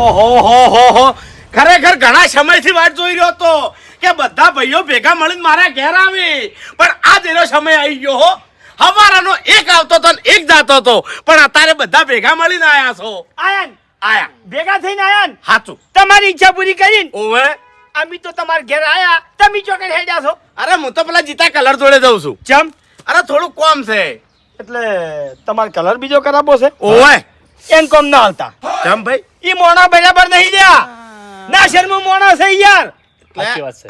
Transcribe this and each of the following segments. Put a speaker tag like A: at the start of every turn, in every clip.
A: ઓહો હો હો હો ખરેખર ઘણા સમયથી વાટ જોઈ રહ્યો હતો કે બધા ભાઈઓ ભેગા મળીને મારા ઘેર આવે, પણ આજ એનો સમય આવી ગયો હો. હવારાનો એક આવતો હતો ને એક જાતો હતો, પણ અત્યારે બધા ભેગા મળીને આયા છો. આયા
B: ભેગા થઈને આયા ને
A: સાચું
B: તમારી ઈચ્છા પૂરી કરીને
A: ઓવે.
B: અમે તો તમારા ઘેર આયા, તમે ચોકડ હેડ્યા છો.
A: અરે હું તો પેલા જીતા કલર જોડે જઉં છું.
B: ચમ
A: અરે થોડું કોમ છે
B: એટલે તમારે કલર બીજો કરાવવો છે?
A: ઓવે.
B: એમ કોમ ના હાલતા.
A: ચમ ભાઈ
B: ઈ મોણા બરાબર નહીં લ્યા. ના શર્મા મોણા છે યાર.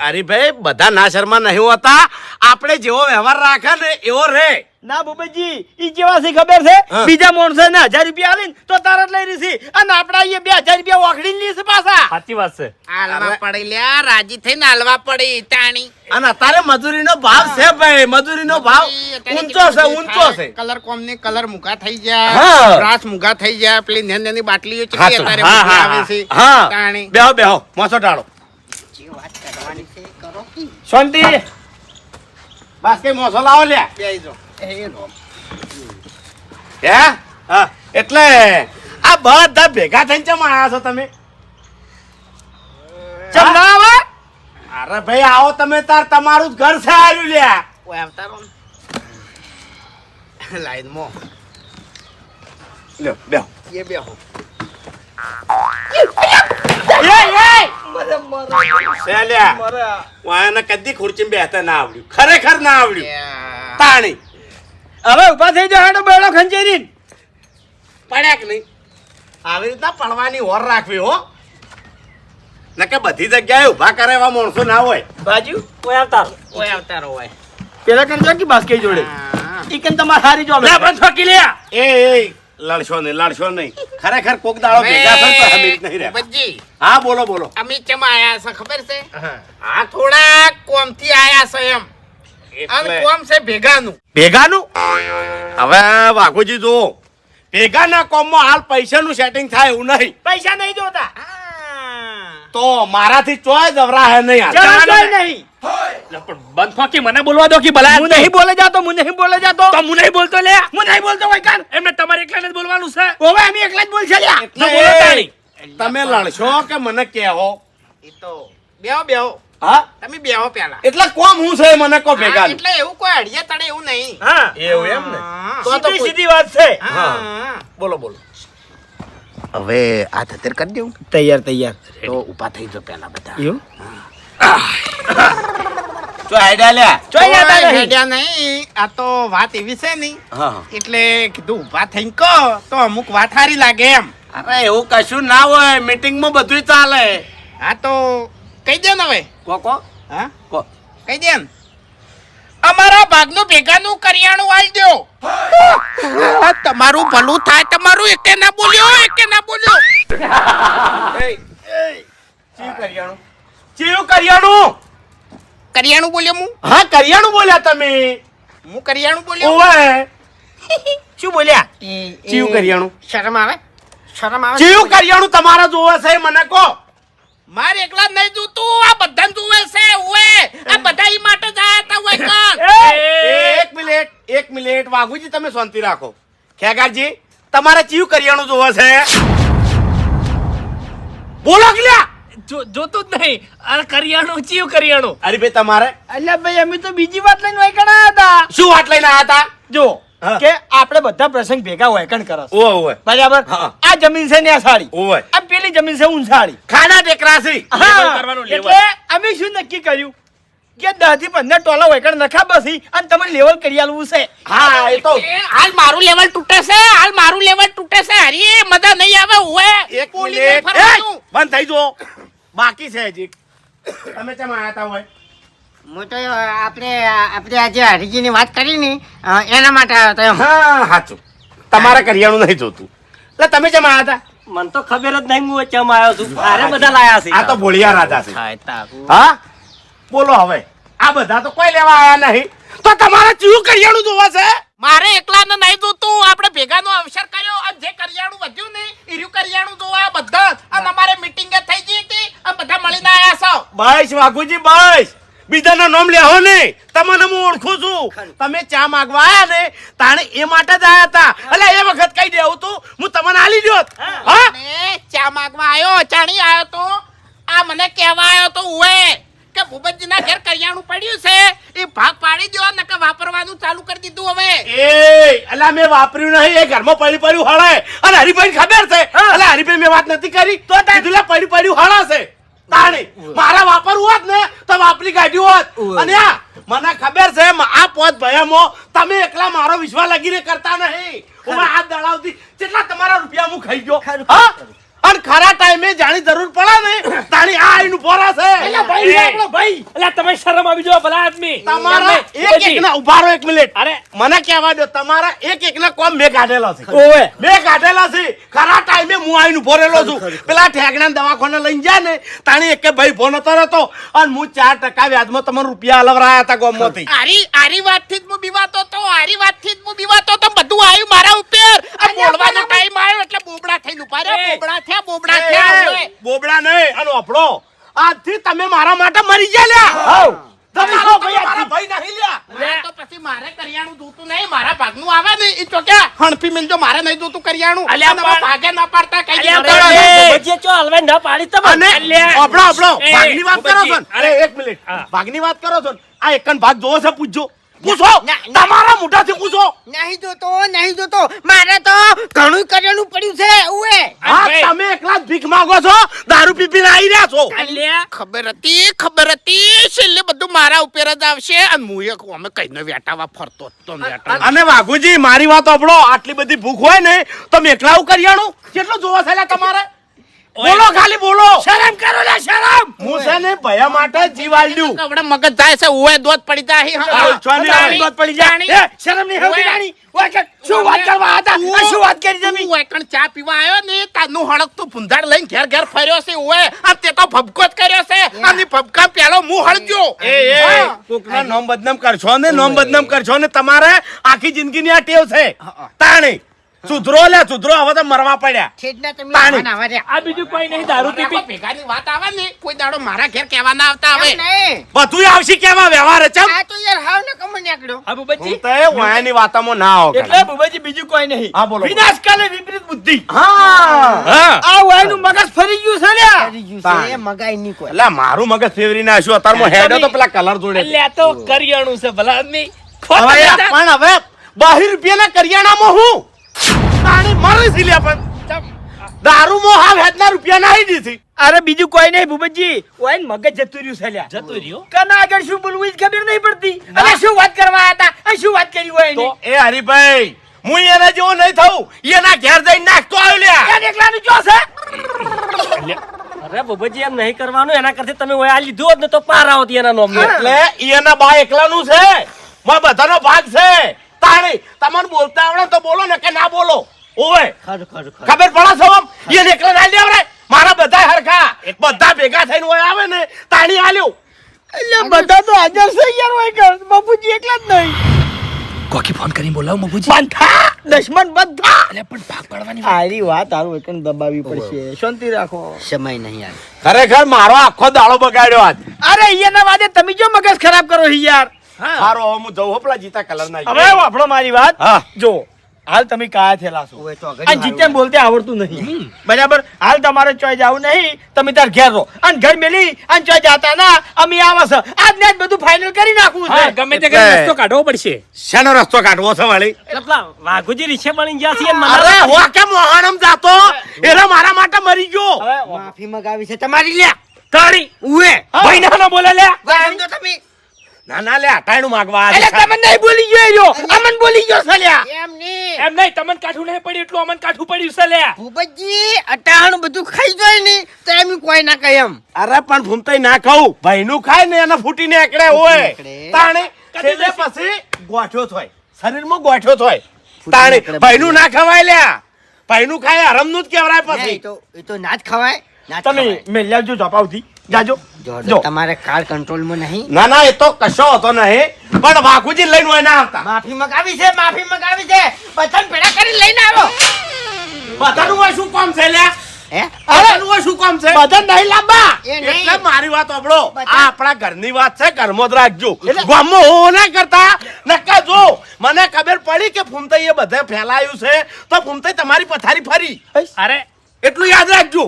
A: અરે ભાઈ બધા ના શર્મા નહીં હોતા, આપણે જેવો વ્યવહાર રાખે ને એવો રે.
B: ના બુબજી ઈ કેવા છે ખબર છે?
A: હા.
B: બીજા માણસો ને 1000 રૂપિયા આલીને તો તરત લઈ રહી છે, અને આપડા અહીંયા 2000 રૂપિયા ઓખડીને લીધે પાછા.
C: સાચી વાત છે.
D: હાલવા પડી લ્યા, રાજી થઈને હાલવા પડી તાણી.
A: અને અત્યારે મજૂરીનો ભાવ છે ભાઈ, મજૂરીનો ભાવ ઊંચો છે, ઊંચો છે.
D: કલર કોમ ને કલર મુકા થઈ
A: હા.
D: જાય, બ્રાસ મુકા થઈ જાય, પેલી નાની નાની બાટલીઓ ચીકી
A: હાચું.
D: અત્યારે
A: હા,
D: મુકા
A: હા,
D: આવે છે
A: હા.
D: તાણી.
A: બેહો બેહો મોસો ટાળો.
D: જે વાત કરવાની છે એ કરો કી.
B: શાંતિ.
A: બસ કે મોસો લાવો લ્યા.
D: બેહી જાઓ. એ લો.
A: હે હા એટલે આ બધા ભેગા થઈને ચમ આયા છો તમે?
B: ચમ ના આવે?
A: અરે ભાઈ આવો તમે તાર, તમારું જ ઘર છે આર્યું લ્યા.
D: ઓય અવતારો ને. લાઈનમાં.
A: લ્યો બેહો.
D: એ બેહો.
A: છે લ્યા. વાયાને કદી ખુરચીમાં બેહતા ના આવડ્યું, ખરેખર ના આવડ્યું. તાણી
B: હવે ઉભા થઈ જાવ, હેડો બેડો ખંચેરીને.
A: પડ્યા કે નહીં? આવી રીતના પડવાની ઓર રાખવી હો, નકે બધી જગ્યાએ ઊભા કરે એવા માણસો ના હોય.
B: બાજુ ઓય આવતાર.
D: ઓય અવતારો ઓય.
B: પેલા કરજો કે બાસ્કે જોડે.
D: હા.
B: ઈ કન તમાર હારી જોબ.
A: લે પણ ઠોકી લ્યા. એ લડશો નહીં, લડશો નહીં. ખરેખર કોક દાડો ભેગા થાય તો હમી નહીં રહે.
D: ભૂપતજી,
A: હા બોલો બોલો.
D: અમે ચમ આયા છે ખબર છે? આ થોડા કોમથી આયા છે એમ. અને
A: એટલે
D: કોમ છે ભેગાનું.
A: ભેગાનું હવે વાઘુજી જુઓ, ભેગાના કોમમાં હાલ પૈસાનું સેટિંગ થાય એવું નહીં,
B: પૈસા નહીં જોતા.
A: તો મારાથી ચોય દવરાહે નહીં હાલ.
B: જવાનું નહીં.
C: પણ બંધ ફોકી મને બોલવા દો કે ભલા.
B: હું નહીં બોલે જાતો, હું નહીં બોલે જાતો.
C: તો હું નહીં બોલતો લે.
B: હું નહીં બોલતો હોય કાન.
C: એમને તમારે એકલાને જ બોલવાનું છે.
B: ઓવે અમે એકલા જ બોલશે લ્યા.
C: તો બોલો તાણી.
A: તમે લડશો કે મને કહેવો?
D: એ તો બેહો બેહો.
A: હા
D: તમે બેહો પેલા.
A: એટલે કોમ હું છે મને કો ભેગા
D: હા, એટલે એવું કોઈ અડિયા તળે એવું નહીં.
B: હા
A: એવું એમ ને?
D: હા.
A: તો
B: સીધી
A: કોઈ-
B: સીધી વાત છે.
D: હા.
A: બોલો બોલો.
D: હવે આ થતર કરી દેવું
B: તૈયાર તૈયાર.
D: તો ઊભા થઈ જાઓ પેલા બધા.
B: એવું
A: તો આઈડિયા લ્યા.
B: ચોય યાદ
D: ઓય,
B: નહીં.
D: હેડ્યા નહીં. આ તો વાત એવી છે નહીં,
A: હા
D: એટલે કીધું ઊભા થઈને કહો તો અમુક વાત સારી લાગે એમ.
A: અરે એવું કશું ના હોય, મીટિંગમાં બધું ચાલે.
D: હા તો કહી દે ને હવે.
A: કો કો
D: હા
A: કો.
D: કહી દે ને. અમારા ભાગનું ભેગાનું કરિયાણું આલ દો. તમારું ભલું થાય. તમારું એકે ના બોલ્યો, એકે ના બોલ્યો.
A: ચીયું કરિયાણું? ચીયું કરિયાણું?
D: કરિયાણું બોલ્યો હું.
A: હા કરિયાણું બોલ્યા તમે.
D: હું કરિયાણું બોલ્યો.
A: ઓવે.
B: શું બોલ્યા?
A: ચીયું કરિયાણું?
D: શરમ આવે? શરમ આવે?
A: ચીયું કરિયાણું તમારા જોવે છે મને કો.
D: મારે એકલા જ નહીં જોતું, આ બધાને જોવે છે. ઓએ આ બધા ઈ માટે જ આયા તા ઓય કાન.
A: એક મિનિટ વાઘુજી તમે શાંતિ રાખો. ખેગારજી તમારે ચીયું કરિયાણું જોવે છે? બોલો કે લ્યા.
C: જોતું જ નહીં. આ કરિયાણું ચીયું કરિયાણું.
A: અરે ભાઈ તમારે
B: અલ્યા ભાઈ અમે તો બીજી વાત લઈને વાયકણા હતા.
A: શું વાત લઈને આયા હતા?
B: જો
A: હા.
B: કે આપણે બધા પ્રસંગ ભેગા વાયકણ કરે છે.
A: ઓવે ઓવે
B: બરાબર.
A: હા.
B: આ જમીન છે ને આ સાડી,
A: ઓવે.
B: આ પેલી જમીન છે ઊંસાડી.
A: ખાના ટેકરાસી.
B: હા.
C: કરવાનું, લેવલ.
B: એટલે અમે શું નક્કી કર્યું કે 10 થી 15 ટોલા વાયકણ નખા બસી અને તમને લેવલ કરી આલવું છે.
A: હા એ તો
D: હાલ મારું લેવલ તૂટે છે, હાલ મારું લેવલ તૂટે છે. હરી મજા નહીં આવે. ઓએ
A: એક
D: પોલીસે
A: મિનિટ
D: ફરવાનું.
A: બંધ થઈ જો. બાકી છે હજી. તમે કેમ આયા તા હોય?
E: હું તો આપણે આજે હરીજીની વાત કરી ને એના માટે આવ્યો હતો એમ.
A: હા સાચું. તમારે કરિયાણું નહીં જોતું એટલે તમે કેમ આયા તા?
B: મને તો ખબર જ નહીં હું ચમ આવ્યો છું. આરે બધા લાયા છે.
A: આ તો ભોળિયા રાજા છે.
B: હા, તારું.
A: હા બોલો હવે. આ બધા તો કોઈ લેવા આયા નહીં, તો તમારે ચીયું કરિયાણું જોવા છે?
D: મારે એકલાને નહીં જોતું. આપણે ભેગાનો અવસર કર્યો અને જે કરિયાણું વધ્યું ને ઈર્યું કરિયાણું જોવા બધા. અને અમારે મીટિંગ થઈ ગઈ હતી અને બધા મળીને આયા છો.
A: બસ વાઘુજી બસ. બીજાના નામ લેહો નહીં, તમને હું ઓળખું છું. તમે ચા માંગવા આયા ને તાણે એ માટે જ આયા હતા. એટલે એ વખત કહી દેવું તું હું તમને આલી દ્યોત. હા
D: અને ચા માંગવા આવ્યો ચાણી આવ્યો તો આ મને કહેવા આવ્યો તો ઉએ કે ભૂપતજીના ઘેર કરિયાણું પડ્યું છે એ ભાગ પાડી દો નકર વાપરવાનું ચાલુ કરી દીધું હવે
A: એ અલા મેં વાપર્યું નહીં એ ઘરમાં પડ્યું હળે અને હરીભાઈ ખબર છે અલા હરીભાઈ મેં વાત નથી કરી તો કીધું લે પડ્યું હળા છે તાણી મારા વાપરવું હોત ને તો વાપરી કાઢ્યું હોત અને આ મને ખબર છે આ પોત ભયામાં તમે એકલા મારો વિશ્વાસ લગીને કરતા નહીં હું હાથ દળાવતી કેટલા તમારા રૂપિયા હું ખાઈ ગયો હા અને ખરા ટાઈમે જાણી જરૂર પડે ને તાણી આ આઈનું પોરા છે
C: ભાઈ આપણો ભાઈ એટલે તમે શરમ આવી જો ભલા આદમી
A: તમારા એક એક ના ઉભા રહો એક મિનિટ
C: અરે
A: મને કહેવા દો તમારા એક એક ના કોમ મેં કાઢેલા છે
B: ઓવે
A: મેં કાઢેલા છે ખરા ટાઈમે હું આવીને ભરેલો છું પેલા ઠેકડા દવાખાને લઈને જાય ને તાણી એક ભાઈ ફોન હતો રહેતો અને હું 4% વ્યાજમાં તમને રૂપિયા હલવરાયા હતા ગામમાંથી
D: આરી વાતથી જ હું બીવાતો તો આરી વાતથી જ હું બીવાતો તો બધું આવ્યું મારા ઉપર આ બોલવાનો ટાઈમ આવ્યો એટલે બોબડા થઈને ઉભા રહ્યા બોબડા થયા હવે.
A: બોબડા નહીં અને ઓફળો આજથી તમે મારા માટે મરી ગયા લ્યા તમારો ભાઈ મારા ભાઈ નહીં લ્યા
D: હવે તો પછી મારે કરિયાણું જોતું નહીં મારા ભાગનું આવે ને ઈ તો કે હણફી મિલજો મારે નહીં જોતું કરિયાણું
C: અલ્યા
D: અને
C: પણ-
D: ભાગે ના પાડતા કઈ
C: અલ્યા
D: દીધું.
C: પણ-
B: બચ્ચે ચો હલવાઈ ના પાડી તમે
A: અને
C: અલ્યા.
A: ઓફળો
C: એ,
A: ભાગની વાત કરો છો ને?
C: અરે,
A: અરે એક મિનિટ
C: હા.
A: ભાગની વાત કરો છો ને? આ એકન ભાગ જોવો છે પૂછજો પૂછો
E: ના, ના.
A: તમારા મોઢાથી પૂછો
E: નહીં જોતો મારે તો ઘણું કરેલું પડ્યું છે ઉએ
A: હા
C: ભાઈ.
A: તમે એકલા જ ભીખ માંગો છો દારૂ પીપીને આવી રહ્યા છો
C: અલ્યા
D: ખબર હતી છેલ્લે બધું મારા ઉપર જ આવશે અને હું એક અમે કઈને વેટાવા ફરતો જ તો વેટાવા.
A: અને વાઘુજી મારી વાત સાંભળો આટલી બધી ભૂખ હોય ને તો મેકલાવું કરિયાણું કેટલું જોવા છે લ્યા તમારે બોલો ખાલી બોલો
C: શરમ કરો લે શરમ
A: હું છે ને ભયા માટે જીવ આલ્યું
D: કવડે મગજ જાય છે ઓય દોત પડી જાય હા.
A: છોની
D: જાણી,
A: દોત પડી જાય.
D: જાણી.
B: શરમ નહીં આવતી
D: ઓવે.
B: રાણી ઓય કે શું વાત કરવા હતા આ શું વાત કરી તમે
D: હું એકણ ચા પીવા આવ્યો ને તાનું હળકતું ભૂંધાડ લઈને ઘેર ઘેર ફર્યો છે ઓય અને તે તો ભબકો જ કર્યો છે અને ભબકા પેલો મું હળજો
A: એ કોકના નામ બદનામ કરશો ને નામ બદનામ કરશો ને તમારે આખી જિંદગીની આ ટેવ છે તાણી સુધરો લે સુધરો હવે તો મરવા પડ્યા
E: છેડના તમે
A: પાણી.
E: આવા રહ્યા.
C: આ બીજું કોઈ નહીં દારૂ પીપી
D: ભેગાની વાત આવે ને કોઈ દાડો મારા ઘેર કહેવા ના આવતા
E: એમ
D: આવે
E: નહીં.
A: બધું આવશે કેવા વ્યવહાર ચમ
E: આ તો યાર હાવ ને કમર નીકળ્યો
C: હા ભૂપતજી
A: હું તો એ વાયાની વાતોમાં ના આવો
B: એટલે બુબાજી બીજું કોઈ નહીં
A: હા, બોલો.
B: વિનાશકાલે વિપરીત બુદ્ધિ
A: હા
B: આ વાયનું મગજ ફરી ગયું છે લ્યા
E: કરી ગયું છે એ મગાઈ નહીં કોઈ
A: એટલે મારું મગજ ફેવરી નાખ્યું અત્યારમાં હેડો તો પેલા કલર જોડે
C: અલ્યા તો કરિયાણું છે ભલા આદમી
A: હવે યાર, પણ હવે 22 રૂપિયાના કરિયાણામાં હું તાણી મરી છે લ્યા પણ દારૂમાં હાવ હેડના રૂપિયા નાહી દીધી
B: અરે બીજું કોઈ નહીં ભૂપતજી ઓય મગજ જતું રહ્યું છે લ્યા
C: જતું રહ્યો
B: કના આગળ શું બોલવું એ જ ખબર નહીં પડતી અને શું વાત કરવા હતા આ શું વાત કરી હોય
A: તો
B: એની
A: એ હરીભાઈ હું એના જેવો નહીં થઉં એના ઘેર જઈને નાખતો આવ્યો લ્યા
B: યાર એકલાનું ચો છે અરે ભૂપતજી એમ નહીં કરવાનું એના કરતા તમે ઓય આ લીધું હોત ને તો પાર આવતી એના નોમ
A: એટલે એના બા એકલાનું છે માં બધાનો ભાગ છે તાણી તમને બોલતા આવડે તો બોલો ને કે ના બોલો ઓય ખબર પડે છે આમ એને એકલા ના લેવડે મારા બધા હરખા બધા ભેગા થઈને ઓય આવે ને તાણી આલ્યો
B: એટલે બધા તો હાજર છે યાર ઓય કર બાપુજી એકલા જ નહીં
C: કોકી ફોન કરીને બોલાવ મગુજી
B: બંધા દશમન બંધા
C: અલ્યા પણ ભાગ પાડવાની
B: આરી વાત આરું એકન દબાવી પડશે શાંતિ રાખો
E: સમય નહીં યાર
A: ખરેખર મારો આખો દાડો બગાડ્યો આજ
B: અરે અહીંયાના વાદે તમે જો મગજ ખરાબ કરો છો યાર
A: મારો હવે હું જઉં હો પેલા જીતા કલર ના
B: હવે આપણો મારી વાત
A: હા.
B: જો હાલ તમે કાયા થયેલા છો
E: ઓય તો
B: અને
E: અગડી
B: જીત્યાને બોલતે આવડતું નહીં બરાબર હાલ તમારે ચોય જાવું નહીં તમે તાર ઘેર રહો અને ઘર મેલી અને ચોય જાતા ના અમે આવા છે આજ ને આજ બધું ફાઇનલ કરી નાખવું
C: હા
B: છે
C: ગમે તે કરીને રસ્તો કાઢવો પડશે
A: શેનો રસ્તો કાઢવો છે વાળી
B: એટલે પેલા વાઘુજી રીછે બની ગયા છે
A: અરે હું કે મોહણમ જાતો એનો મારા માટે મરી ગયો
E: માફી મગાવી છે તમારી લ્યા
C: તારી
E: ઉએ
C: ભાઈ ના બોલે લે
E: સમજો તમે
A: ના ના લે અટાણું માંગવા
B: એટલે
A: આજે
B: તમે નહીં બોલી ગયો અમન બોલી ગયો છે લ્યા
E: એમ નહીં
C: એમ નહીં તમને કાઠું નહીં પડ્યું એટલું અમને કાઠું પડ્યું છે લે
E: ભૂપતજી અટાણું બધું ખાઈ જાય ને તો એમ કોઈ ના કહે એમ
A: અરે પણ ફૂમતાઈ ના ખાવું ભાઈનું ખાય ને એને ફૂટીને એકડે હોય
E: નીકળે.
A: તાણે છેલ્લે પછી ગોઠ્યો થોય શરીરમાં ગોઠ્યો થોય તાણે
E: નીકળે
A: ભાઈનું ના ખવાય લ્યા ભાઈનું ખાય હરમનું જ કહેવાય
E: ના,
A: પછી
E: એ તો ના જ ખવાય ના જ
B: તમે
E: ખવાય.
B: મેલ્યા જો જપાવથી જાજો
E: જો,
B: જો
E: તમારે કાર કંટ્રોલમાં નહીં
A: ના ના એ તો કશો હતો નહીં પણ વાઘુજી લઈને હોય ના આવતા
E: માફી મગાવી છે બધાને ભેળા કરી લઈને આવો
A: બધાનું હોય શું કામ છે લ્યા
E: હે
A: બધાનું હોય શું કામ છે
B: બધા નહીં લાંબા
E: એ નહીં.
A: એટલે મારી વાત સાંભળો
E: બધા-
A: આ આપણા ઘરની વાત છે ઘરમાં જ રાખજો ગામમાં હું ના કરતા નક્કા જો મને ખબર પડી કે ફૂમતાઈ એ બધે ફેલાયું છે તો ફૂમતાઈ તમારી પથારી ફરી
C: અરે
A: એટલું યાદ રાખજો.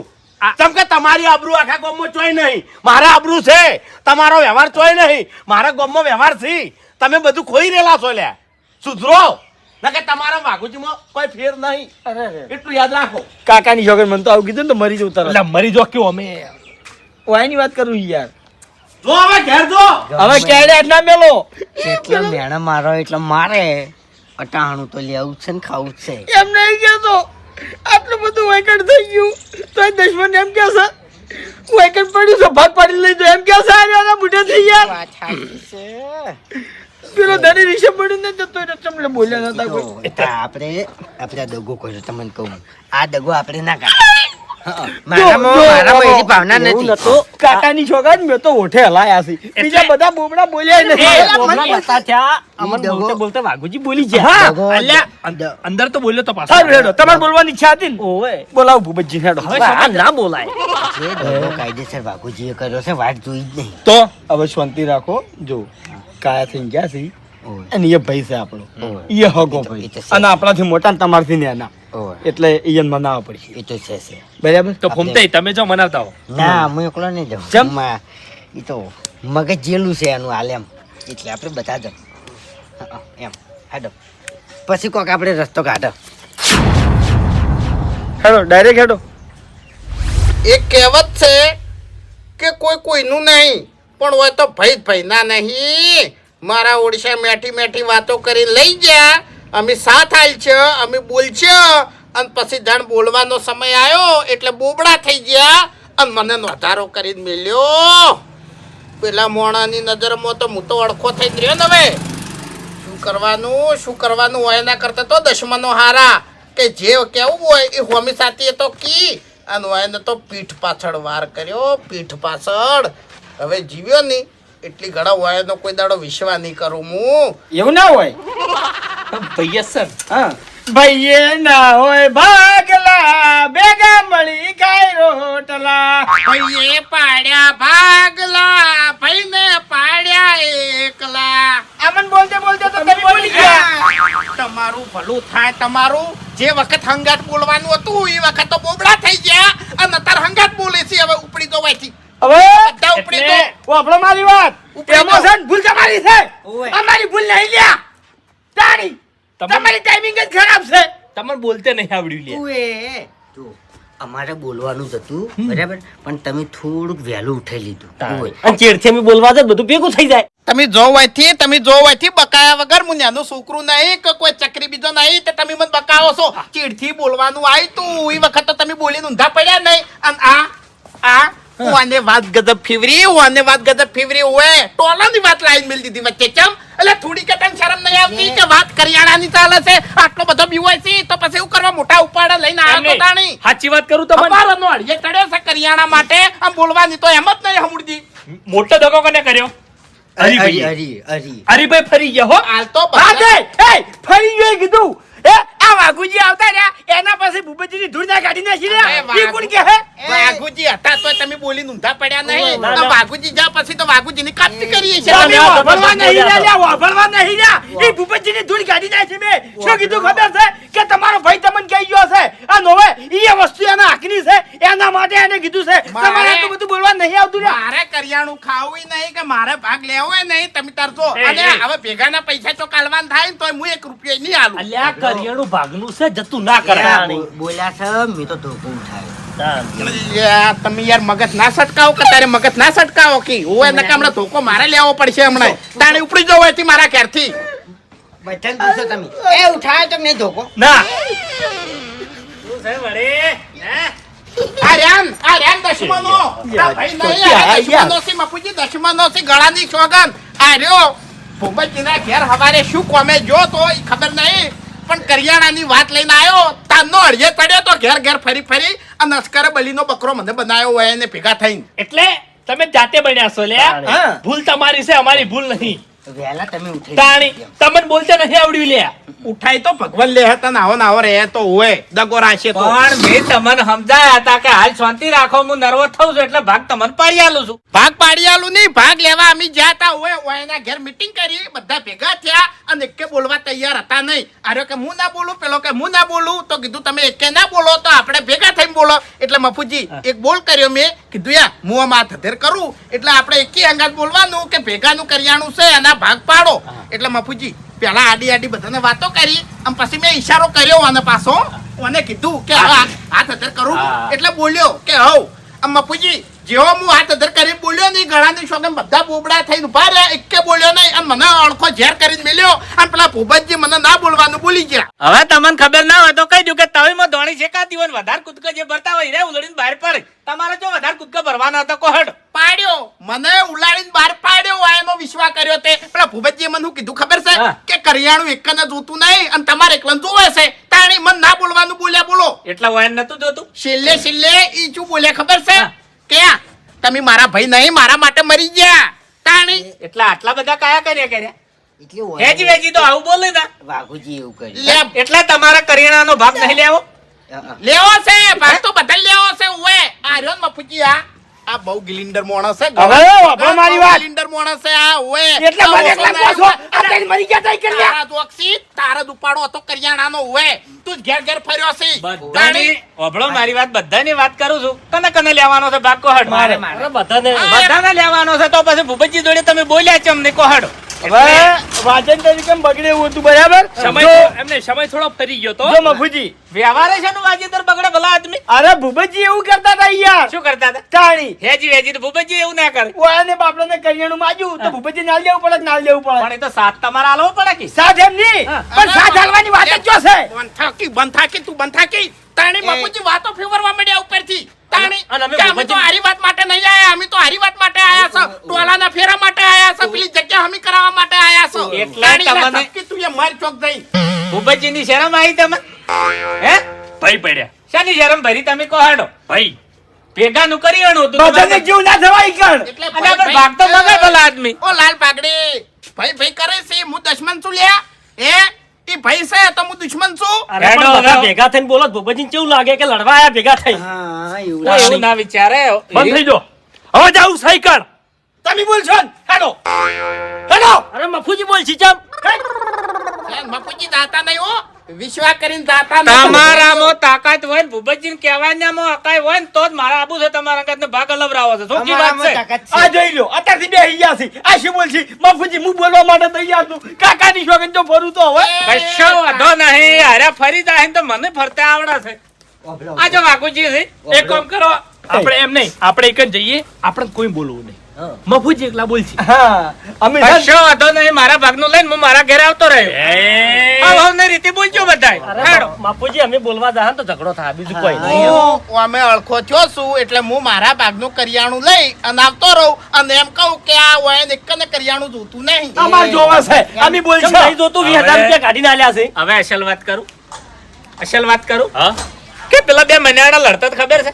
A: કેમ કે તમારી આબરૂ આખા ગામમાં ચોય નહીં, મારા આબરૂ છે. તમારો વ્યવહાર ચોય નહીં, મારા ગામમાં વ્યવહાર છે. તમે બધું ખોઈ રહેલા છો લ્યા. સુધરો ના કે તમારા વાઘુજીમાં કોઈ ફેર નહીં. એટલું યાદ રાખો.
B: કાકાની છોકરી મને તો આવું કીધું ને તો મરી જવું તરત.
C: એટલે મરી જો કયો અમે
B: ઓયની વાત કરું યાર.
A: જો હવે ઘેર જો.
B: હવે ક્યારે આટલા મેલો
E: એટલા મેણા મારો એટલે મારે અટાણું તો લેવું છે ને ખાવું જ છે.
B: એમ નહીં કહેતો. આટલું બધું વેકટ થઈ ગયું તો દુશ્મન એમ કે છે વેકટ પડ્યું છે ભાગ પાડી લઈ તો એમ કે છે આના બુઢા થઈ ગયા.
E: વાત સાચી છે.
B: પેલો ધણી રીશે પડ્યું ને તો ચમલે બોલ્યા નતા કોઈ.
E: જો, એટલે આપણે દગો કર્યો તમને કહું. આ દગો આપણે ના કાઢે. મારામાં એની ભાવના નથી.
B: કાકાની છોકરા મેં તો ઓઠે હલાયા છે. બીજા બધા બોબડા બોલ્યા નથી.
E: દગો-
C: બોલતા વાઘુજી બોલી ગયા.
E: દગો-
C: અલ્યા અંદર તો બોલ્યો તો પાછો
B: સારું હેડો તમારે બોલવાની ઈચ્છા હતી ને
C: ઓવે
B: બોલાવો ભૂપતજી હેડો.
C: હવે સમાજ ના બોલાય.
E: જે દગો કાયદેસર વાઘુજીએ કર્યો છે વાત જોઈ જ નહીં.
B: તો હવે શાંતિ રાખો. જો કાયા થઈ ગયા છે
E: ઓય,
B: અને એ ભાઈ છે આપણો.
E: ઓય.
B: એ હગો
E: એ તો
B: ભાઈ
E: છે.
B: અને આપણાથી મોટા ને તમારથી નાના
E: ઓય.
B: એટલે એને મનાવવા પડશે.
E: એ તો છે.
B: બરાબર.
C: તો ફૂમતે તમે જો મનાવતા હો.
E: ના હું એકલો નહીં જાઉં.
B: ચમ?
E: એ તો મગજ જેલું છે એનું હાલ એમ એટલે આપણે બધા જ એમ હાડો પછી કોક આપણે રસ્તો કાઢો.
B: હેડો ડાયરેક્ટ હેડો.
D: એક કહેવત છે કે કોઈ કોઈનું નહીં પણ હોય તો ભાઈ ભાઈના નહીં. મારા ઓડિશા મેઠી મેઠી વાતો કરી લઈ ગયા. અમે સાથ આલ છે, અમે બોલશે અને પછી જાણ બોલવાનો સમય આવ્યો એટલે બોબડા થઈ ગયા અને મને વધારો કરીને મેલ્યો. પેલા મોણાની નજરમાં તો હું તો અડખો થઈ રહ્યો ને. હવે શું કરવાનું હોય એના કરતા તો દશમનો હારા કે જે કેવું હોય એ હોમી સાથે તો કી અને એને તો પીઠ પાછળ વાર કર્યો. પીઠ પાછળ હવે જીવ્યો નહીં એટલી ઘણા હોય એનો કોઈ દાડો વિશ્વાસ નહીં કરું હું.
B: એવું ના હોય.
C: ભૈયા સર
B: હા ભાઈએ ના હોય ભાગલા ભેગા મળી ખાય રોટલા.
D: ભાઈએ પાડ્યા ભાગલા ભાઈને પાડ્યા એકલા.
B: આમન બોલતે બોલતે તો તમે બોલી ગયા.
D: તમારું ભલું થાય તમારું. જે વખત હંગાત બોલવાનું હતું એ વખત તો બોબડા થઈ ગયા અને અત્યારે હંગાત બોલે છે. હવે ઉપડી તો વાયથી
B: હવે
D: બધા ઉપડી તો
B: એટલે વાપરો મારી વાત.
D: ઉપડી તો.
B: એમોશન ભૂલ તમારી છે.
E: ઓય.
B: અમારી ભૂલ નહીં લ્યા. તારી તમારી ટાઈમિંગ જ ખરાબ છે.
C: તમને બોલતે નહીં આવડ્યું લે.
E: ઉએ. જો અમારે બોલવાનું જ હતું બરાબર પણ તમે થોડુંક વહેલું ઉઠાઈ લીધું. ઓય.
C: અને ચેડથી અમે બોલવા જાય બધું ભેગું થઈ જાય.
D: તમે જો વાયથી બકાયા વગર હું નાનું છોકરું નહીં કે કોઈ ચકરી બીજો નહીં તે તમે મને બકાવો છો. ચીડથી બોલવાનું આવ્યું તું એ વખત તો તમે બોલીને ઊંધા પડ્યા નહીં. અને આ હું આને વાત ગજબ ફીવરી હોય ટોલાની વાત લાઈન મેલ દીધી વચ્ચે. ચમ એટલે થોડી કે તને શરમ નહીં આવતી કે વાત કરિયાણાની ચાલે છે આટલો બધો બીવાય છે તો પછી એવું કરવા મોટા ઉપાડા લઈને આવ્યો તો તાણી.
C: સાચી વાત કરું તો
D: અમારાનો અડિયે ચડ્યો છે કરિયાણા માટે આમ બોલવાની તો એમ જ નહીં હમુરજી.
C: મોટો દગો કોને કર્યો? હરીભાઈ.
E: હરી.
C: હરીભાઈ ફરી ગયા હો.
D: હાલ તો
B: ભાગે એ ફરી ગયો કીધું. એ આ વાઘુજી આવતા રહ્યા એના પાસે ભૂપતજીની ધૂળ ના કાઢી નાખી
D: એ
B: રહ્યા.
D: વાઘુ-
B: એ કોણ કે હે?
D: વાઘુજી હતા તો તમે બોલી ઊંધા પડ્યા નહીં.
C: ના,
D: તો
C: ના.
D: વાઘુજી જા પછી તો વાઘુજીની કાપતી કરીએ છીએ.
B: તમે
C: ના,
B: વાપરવા
C: ના,
B: નહીં
C: ના,
B: રહ્યા, વાપરવા નહીં રહ્યા. એ ભૂપતજીની ધૂળ કાઢી નાખી મેં. શું કીધું ખબર છે કે તમારો ભાઈ તમને કહી ગયો છે આ નોવે એ વસ્તુ એના હાકની છે એના માટે એને કીધું છે. તમારે આટલું બધું બોલવા નહીં આવતું લ્યા.
D: મારે કરિયાણું ખાવું નહીં કે મારે ભાગ લેવો નહીં તમે તાર જો.
C: એ,
D: અને
C: એ.
D: હવે ભેગાના પૈસા તો કાલવાન થાય ને તોય હું 1 રૂપિયો નહીં આલું.
C: અલ્યા કરિયાણું ભાગનું છે જતું ના કરે.
E: બોલ્યા છે મેં તો ધોકો ઉઠાવ્યો.
D: અલ્યા, તમે યાર મગજ ના સટકાવો કે તારે મગજ ના સટકાવો કે હું એને કે હમણાં ધોકો મારે લેવો પડશે હમણાં. તાણે ઉપડી જવો હતી મારા ઘેરથી.
E: બધાને પૂછો તમે એ ઉઠાવ્યો તો નહીં ધોકો.
C: ના
D: આ રહ્યા દશમનો. આ ભાઈ નહીં, આ દશમનો છે મફુજી, દશમનો છે ગળાની સોગન. આ રહ્યો ભૂપતજીના ઘેર હવારે શું કોમે જો તો ઈ ખબર નહીં પણ કરિયાણાની વાત લઈને આવ્યો તારનો અળિયે ચડ્યો તો ઘેર ફરી અને અસ્કરે બલીનો બકરો મને બનાવ્યો હોય એને ભેગા થઈને.
C: એટલે તમે જાતે બન્યા છો લ્યા.
B: હા.
C: ભૂલ તમારી છે અમારી ભૂલ નહીં.
E: વહેલા તમે ઉઠી
C: તાણી તમને બોલતા નહીં આવડ્યું લ્યા
A: ઉઠાય તો ભગવાન લે હતા નાવો નાવો રહે તો હોય દગો રાશે તો
C: પણ મેં તમને સમજાયા હતા કે હાલ શાંતિ રાખો હું નર્વસ થઉં છું એટલે ભાગ તમને પાડી આલું છું
A: ભાગ પાડી આલું નહીં ભાગ લેવા અમે જ્યાં તા હોય એના ઘેર મીટિંગ કરી બધા ભેગા થયા અને એકે બોલવા તૈયાર હતા નહીં આર્યો કે હું ના બોલું પેલો કે હું ના બોલું તો કીધું તમે એકે ના બોલો તો આપણે ભેગા થઈને બોલો એટલે મફુજી એક બોલ કર્યો મેં કીધું યા હું આમાં ધધેર કરું એટલે આપણે એકી અંગાત બોલવાનું કે ભેગાનું કરિયાણું છે એના ભાગ પાડો એટલે મફુજી પેલા આડી આડી બધાને વાતો કરી અને પછી મેં ઈશારો કર્યો અને પાછો મને કીધું કે હાથ ધધેર કરું એટલે બોલ્યો કે હવ આમ મફુજી જેવો હું હાથ અધર કરી બોલ્યો નહીં ગળાની શોખન બધા બોબડા થઈને ઉભા રહ્યા એકે બોલ્યો નહીં અને મને અણખો ઝેર કરીને મેલ્યો અને પેલા ભૂપતજી મને ના બોલવાનું બોલી ગયા
C: હવે તમને ખબર ના હોય તો કહી દઉં કે તવીમાં ધોણી શેકાતી હોય ને વધારે કૂદકા જે ભરતા હોય રે ઉલડીને બહાર પડે તમારે જો વધારે કૂદકા ભરવાના હતા કોહડ
A: પાડ્યો મને ઉલાડીને બહાર પાડ્યો આ એનો વિશ્વાસ કર્યો તે પેલા ભૂપતજીએ મને શું કીધું ખબર છે કે કરિયાણું એકને જોતું નહીં અને તમારે એકલા જોવે છે તાણી મને ના બોલવાનું બોલ્યા બોલો
C: એટલા વાયન નતું જોતું
A: છેલ્લે ઈ શું બોલ્યા ખબર છે કે તમે મારા ભાઈ નહીં મારા માટે મરી ગયા તાણી
C: એટલા આટલા બધા કયા કર્યા
E: એટલે
C: હેજી વેજી તો આવું બોલે ના
E: વાઘુજી એવું કર્યું
A: લે
C: એટલે તમારા કરિયાણાનો ભાગ નહીં લેવો
A: લેવો છે ભાગ તો બધા લેવો છે ઓએ આ રહ્યો ને મફુજી આ બહુ ગિલિન્ડર માણસ છે
B: હવે વાપરો મારી વાત.
A: ગિલિન્ડર માણસ છે આ ઓએ
B: એટલે મને એકલા કહો છો આ તઈ મરી ગયા તઈ કરી લ્યા.
A: તારા દોક્ષી તારા દુપાડો હતો કરિયાણાનો ઓએ તું જ ઘેર ઘેર ફર્યો છે
C: બધાની ઓભળો મારી વાત બધાની વાત કરું છું કને લેવાનો છે ભાગ કોહડ
E: મારે મારે
C: બધાને લેવાનો છે તો પછી ભૂપતજી જોડે તમે બોલ્યા છે અમને કોહડ
B: હવે વાચન તરીકે બગડે એવું હતું બરાબર
C: સમય થોડો ફરી ગયો તો
B: જો મફુજી
C: વ્યવહારે છે નું વાજેતર બગડે ભલા આદમી
B: અરે ભૂપતજી એવું કરતા હતા યાર
C: શું કરતા હતા
B: તાણી
C: હેજી વેજી તો ભૂપતજી એવું ના કરે
B: ઓયાને બાપડાને કરિયાણું માગ્યું તો ભૂપતજી નાલ દેવું પડે કે નાલ દેવું પડે
C: પણ એ તો સાથ તમારે આલવો પડે કે
B: સાથ એમ નહીં
C: હા.
B: પણ સાથ હાલવાની વાત જ જો છે
A: બંધ થાકી તું બંધ થાકી તાણી બાપુજી વાતો ફેરવવા માંડ્યા ઉપરથી તાણી
C: અને અમે
A: કે અમે તો હારી વાત માટે નહીં આયા અમે તો હારી વાત માટે આયા છો ટોલાના ફેરા માટે આયા છો પેલી જગ્યા હમી કરાવવા માટે આયા છો
C: એટલે
A: તાણી
C: તમને-
A: ના ધક્કી તું એ માર ચોક જઈ
C: ભૂપતજી ની શરમ આવી તમે હે ભાઈ પડ્યા શાની શરમ ભરી તમે કોહડો ભાઈ ભેગા નું કરિયાણું હતું
B: બધાને
C: તમારે-
B: જીવ ના થવાય કણ
A: એટલે
C: અને આપણે ભાગ તો મગે ભલા આદમી
A: ઓ લાલ પાઘડી ભાઈ ભાઈ કરે છે હું દુશ્મન છું લ્યા હે ઈ ભાઈ છે તો હું દુશ્મન છું
C: અરે પણ બધા
F: ભેગા થઈને બોલો ભૂપતજી કેવું લાગે કે લડવા આયા ભેગા થઈ
E: હા એવું
C: કોઈ એવું ના વિચારે
F: બંધ થઈ જો હવે જાઉં સાયકલ
B: તમે બોલશો ને હેડો હેડો
F: અરે મફુજી બોલ છે ચમ
A: બાપુજી દાતા નહીં હો વિશ્વાસ કરીને દાતા નહીં
C: તમારામાં તાકાત હોય ને ભૂપતજી કહેવાનામાં અકાય હોય ને તો જ મારા આબુ છે તમારા અંગતને ભાગ અલવરાવો છે શું કી વાત
E: અમારામાં
C: છે
E: તાકાત
B: આ
E: છે
B: જોઈ લો અત્યારથી બેહી ગયા છે આ શું બોલશી મફુજી હું બોલવા માટે તૈયાર છું કાકાની શોખન જો ફરું તો હવે
C: કશો વાંધો નહીં અરે ફરી જાય ને તો મને ફરતા આવડે છે
E: ઓભળો.
C: આ જો વાઘુજી છે એક કામ કરો આપણે એમ નહીં આપણે એક જ જઈએ આપણે કોઈ બોલવું નહીં
E: હા.
C: મફુજી એકલા બોલছি
B: હા અમે
C: કશો વાંધો નહીં મારા ભાગનું લઈને હું મારા ઘરે આવતો રહ્યો આ ભાવની રીતે બોલજો બધાય હેડો
F: મફુજી અમે બોલવા જાય તો ઝઘડો થાય બીજું કોઈ
E: હા,
F: નહીં
A: હું અમે અળખો થયો છું એટલે હું મારા ભાગનું કરિયાણું લઈ અને આવતો રહું અને એમ કહું કે આ વયન એકને કરિયાણું જોતું નહીં
B: અમાર જોવા છે અમે
F: કેમ
B: બોલશો
F: નહીં જોતું 20,000 રૂપિયા કાઢીને આલ્યા છે
C: હવે અસલ વાત કરું કે પેલા બે મનાડા લડતા જ ખબર છે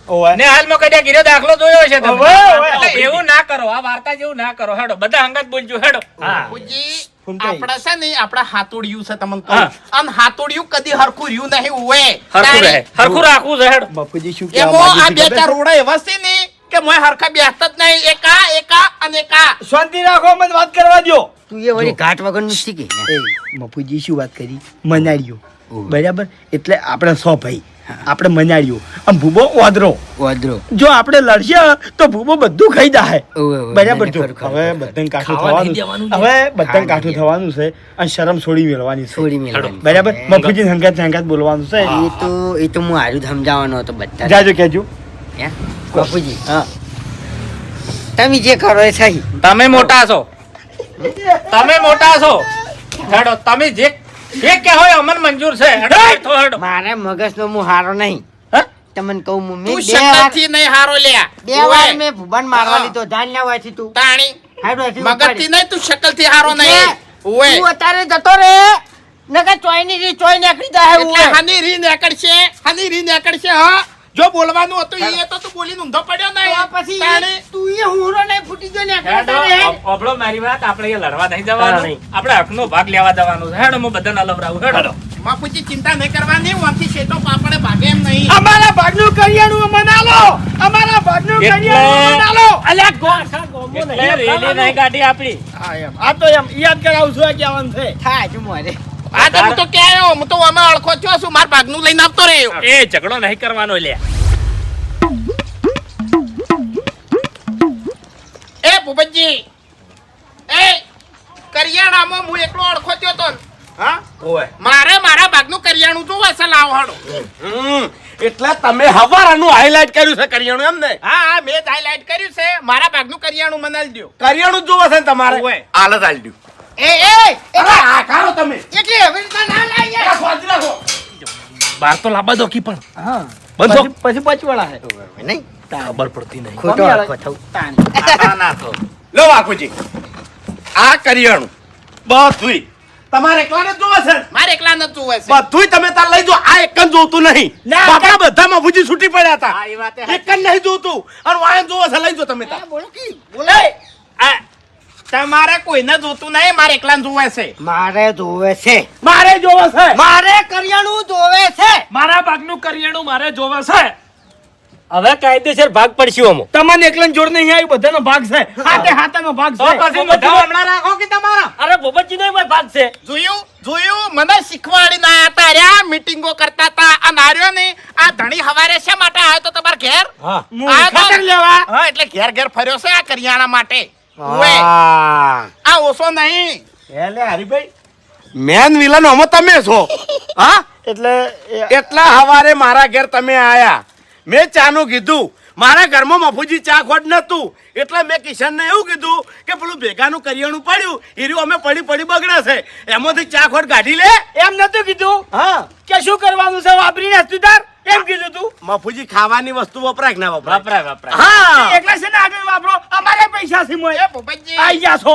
B: ઓય
C: ને હાલમાં કદાચ ગીરો દાખલો જોયો છે તમે.
B: હવે, હવે.
C: એટલે એવું ના કરો આ વાર્તા જેવું ના કરો હેડો બધા હંગાત બોલજો હેડો
F: હા
A: બાપુજી,
B: ફૂંકાઈ.
A: આપણા છે ને આપણા હાથોડિયું છે તમને કહું
C: હા.
A: અને હાથોડિયું કદી હરખું રહ્યું નહીં ઉવે
C: હરખું રહે હરખું રાખવું છે હેડો
B: બાપુજી શું
A: એમાં
B: કહેવા
A: આ
B: માંગે
A: બે
B: છે
A: ચાર
B: ખબર
A: રોડા એવા છે ને કે મોય હરખા બેસતા જ નહીં એકા અને એકા
B: છે? શાંતિ રાખો મને વાત કરવા દ્યો
E: તું એ વળી ઘાટ વગર નું શીખી
B: એ મફુજી શું વાત કરી મનાડ્યો
E: ઓહ.
B: બરાબર એટલે આપણે સો ભાઈ આપણે મનાડ્યો આમ ભૂબો વાદરો
E: વાદરો
B: જો આપણે લડશે તો ભૂબો બધું ખાઈ જાય
E: ઓવે, ઓવે.
B: બરાબર
E: મને
B: જો
E: ખરું, ખરું,
B: હવે
E: ખરું.
B: બધાને કાઠું
C: ખાવા નહીં
B: થવાનું
C: દેવાનું
B: હવે બધાને
E: ખાવા
B: કાઠું
E: નહીં
B: થવાનું છે અને શરમ છોડી મેળવાની છે
E: છોડી મેળવાની.
B: બરાબર મફુજી હંગાત બોલવાનું છે
E: એ તો હું હારું સમજાવવાનો હતો બધા
B: જાજો કેજો
E: હે? બાપુજી
B: હા
E: તમે જે કરો એ સહી
C: તમે મોટા છો હેડો તમે જે કે હોય અમન મંજૂર છે હેડો બેઠો હેડો
E: મારે મગજનો હું હારો નહીં
C: હા?
E: તમને કહું હું મેં
A: તું
E: બે વાર
A: શકલથી નહીં હારો લ્યા
E: બે વાર
A: ઉવે.
E: મેં ભૂબાન મારવા
A: હા.
E: લીધો જાન ના હોય તું
A: તાણી
E: હાડો હજી
A: મગજથી નહીં તું શકલથી હારો
E: એટલે
A: નહીં ઉવે.
E: તું અત્યારે જતો રે નકર ચોય ની રી ચોય નીકળી જાય
A: એટલે
E: ઉવે.
A: હાની રી નેકળશે હા
D: જો બોલવાનું હતું એ તો તું બોલીને ઊંધો પડ્યો
E: તો
D: નહીં
E: પછી
D: તાણે.
E: તું એ હુંરો નહીં ફૂટી ગયો ને
C: હેડો, ઓભળો મારી વાત, આપણે અહીંયા લડવા નહીં જવાનું.
F: નહીં.
C: આપણે હકનો ભાગ લેવા જવાનું છે. હેડો, હું બધાને લવડાવું. હેડો.
D: બાપુજી ચિંતા નહીં કરવાની ઓનથી શેઠો પાપડે ભાગે એમ નહીં
B: અમારા ભાગનું કરિયાણું અમને આલો અમારા ભાગનું
C: એટલે-
B: કરિયાણું અમને આલો
F: અલ્યા આખા ગામમાં
C: એટલે
F: નહીં
C: રેલી
F: આપવાનું.
C: નહીં કાઢી આપણી.
B: હા એમ આ તો એમ યાદ કરાવું છું આ કહેવાનું છે
E: થાય જ મોરે
D: આ તો હું તો કે આવ્યો હું તો અમે અળખો થયો છું મારા ભાગનું લઈને આવતો રહ્યો
C: એ ઝઘડો નહીં કરવાનો લે.
D: એ ભૂપતજી એ કરિયાણામાં હું એકલો અળખો થયો તો ને. હા
A: ઓય
D: મારે મારા ભાગનું કરિયાણું જોવે છે લાવો હાડો
A: એટલે તમે હવારાનું હાઈલાઈટ કર્યું છે કરિયાણું એમ ને
D: હા હા મેં જ હાઈલાઈટ કર્યું છે મારા ભાગનું કરિયાણું મને આલી દ્યો
A: કરિયાણું જ જોવે છે ને તમારે
D: ઓય.
A: હાલત હાલ દ્યું.
D: એ
A: અરે આ કાઢો તમે
D: એટલે હવે રીતના ના લાઈએ
A: આ સ્વાદ રાખો.
F: બાર તો લાંબા દો કી પણ
B: હા
F: બંધો.
B: પછી પચવાળા છે
E: નહીં
F: ખબર પડતી નહીં.
E: ખોટો આખો થવું
A: ના તો લો બાપુજી આ કરિયાણું બધુંય તમારે એકલાને જ જોવે છે ને?
D: મારે એકલા ન જોવે છે
A: બધુંય તમે તાર લઈ જો આ એક જ જોતું નહીં
B: ના,
A: બાપા બધા બાપુજી છૂટી પડ્યા હતા
D: હા, એ વાતે
A: એક જ નહીં જોતું અને વાયન જોવે છે લઈ જો તમે તાર
E: બોલો કી
D: બોલે આ તમારે કોઈને જોતું નહીં મારે એકલાને જોવે છે
E: મારે જોવે છે
B: મારે જોવો છે
E: મારે કરિયાણું જોવે છે
F: મારા ભાગનું કરિયાણું મારે જોવે છે. હવે કાયદેસર ભાગ પડશે અમો.
B: તમને એકલાને જોડ નહીં આવ્યું બધાનો ભાગ છે હાથે હાથેનો ભાગ
C: તો
B: છે
C: પછી બધા હમણાં રાખો કે તમારા.
F: અરે ભોપતજીનો ય ભાગ છે.
D: જોયું મને શીખવાડી ના હતા રહ્યા મીટિંગો કરતા હતા આ નાર્યો ને આ ધણી હવારે શા માટે આવ્યો તો તમારા ઘેર
F: હા.
D: આ
B: ખાતર લેવા
D: હા એટલે ઘેર ઘેર ફર્યો છે આ કરિયાણા માટે ઓએ,
A: હા
D: આ ઓછો નહીં
A: એટલે હરીભાઈ મેન વિલન અમે તમે છો હા
B: એટલે
A: એટલા હવારે મારા ઘેર તમે આયા મેં ચાનું કીધું મારા ઘરમાં મફુજી ચા ખોટ નતું એટલે મેં કિશનને એવું કીધું કે પેલું ભેગાનું કરિયાણું પડ્યું હીરું અમે પડી પડી બગડે છે એમાંથી ચા ખોટ કાઢી લે
B: એમ નતું કીધું
A: હા
B: કે શું કરવાનું છે વાપરીને હસતું તાર એમ કીધું તું
A: મફુજી ખાવાની વસ્તુ વપરાય કે ના વપરાય
C: વપરાય વપરાય.
A: હા
B: એકલા છે ને આગળ વાપરો અમારે પૈસા છે મોય
D: એ ભૂપતજી
B: આઈ ગયા છો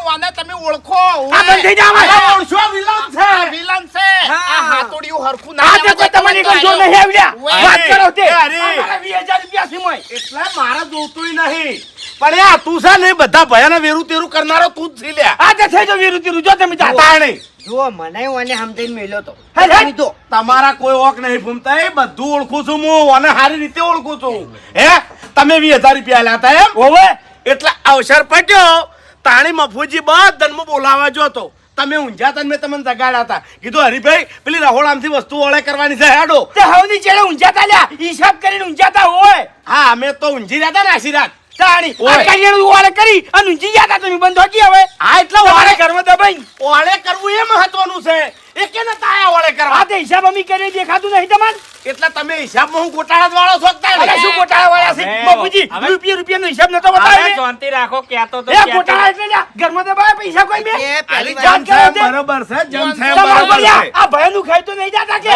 D: ઓને તમે ઓળખો
B: આ બંધ થઈ જાવ
A: અરે ઓળશો વિલન છે
D: આ વિલન છે આ હાથોડિયું હરખું ના
B: આ તે કોઈ તમારી કોઈ જોડ નહીં આવ્યા
D: ઓએ.
B: વાત કરો તે
A: એ અરે.
B: અમારે 20,000 રૂપિયા છે મોય
A: એટલે મારે જોતુંય નહીં પણ આ તું છે ને બધા ભયાને વેરું તેરું કરનારો તું જ છી લ્યા
B: આ તે થઈ જો વિરુદ્ધ જો તમે જાતા
A: તાણી
E: જો મને ઓને સમજાઈને મેલ્યો તો
B: હે, હે.
E: તો
A: તમારા કોઈ ઓક નહીં ભૂમતા એ બધું ઓળખું છું હું અને સારી રીતે ઓળખું છું હે તમે 20,000 રૂપિયા આલ્યા હતા એમ
B: ઓવે
A: એટલે અવસર પડ્યો તાણી મફુજી બધાને બોલાવા જો તો તમે ઊંઝા હતા ને મેં તમને જગાડ્યા હતા કીધું હરીભાઈ પેલી રહોડામથી વસ્તુ ઓળે કરવાની છે હેડો
B: તે હવની ચેડે ઊંઝા તાલ્યા હિસાબ કરીને ઊંઝા તા હોય
A: હા અમે તો ઊંઝી રહ્યા હતા ને આશીર્વાદ
B: તાણી
A: ઓય.
B: આ કરિયાણું ઓળે કરી અને ઊંઝી ગયા તા તમે બંધ હોકી હવે
A: હા એટલે
B: તમારે
A: ઓળે
B: ઘરમાં દબાઈ
A: ઓળે કરવું એ મહત્વનું છે એ કે નતા આયા ઓળે કરવા
B: આ તે હિસાબ અમે કરી દેખાતું નહીં તમારે
A: એટલે તમે હિસાબમાં હું ગોટાળા જ વાળો છો કે તાણી?
B: અરે શું ગોટાળા વાળા છે
C: હવે-
B: બાપુજી
C: હવે-
B: રૂપિયાનો હિસાબ નતો
C: હવે
B: બતાવ્યો
C: શાંતિ રાખો કહેતો તો
B: એ
C: કહેતો.
B: ગોટાળા એટલે જા ઘરમાં દબાવે પૈસા કોઈ મેં
E: એ પહેલી
A: જમ
E: વાત
A: સાહેબ
B: કરો તે.
A: બરોબર છે જમ સાહેબ
B: તમારા
A: બરોબર
B: બોલ્યા,
A: છે
B: આ ભયાનું ખાઈ તો નહીં જાતા કે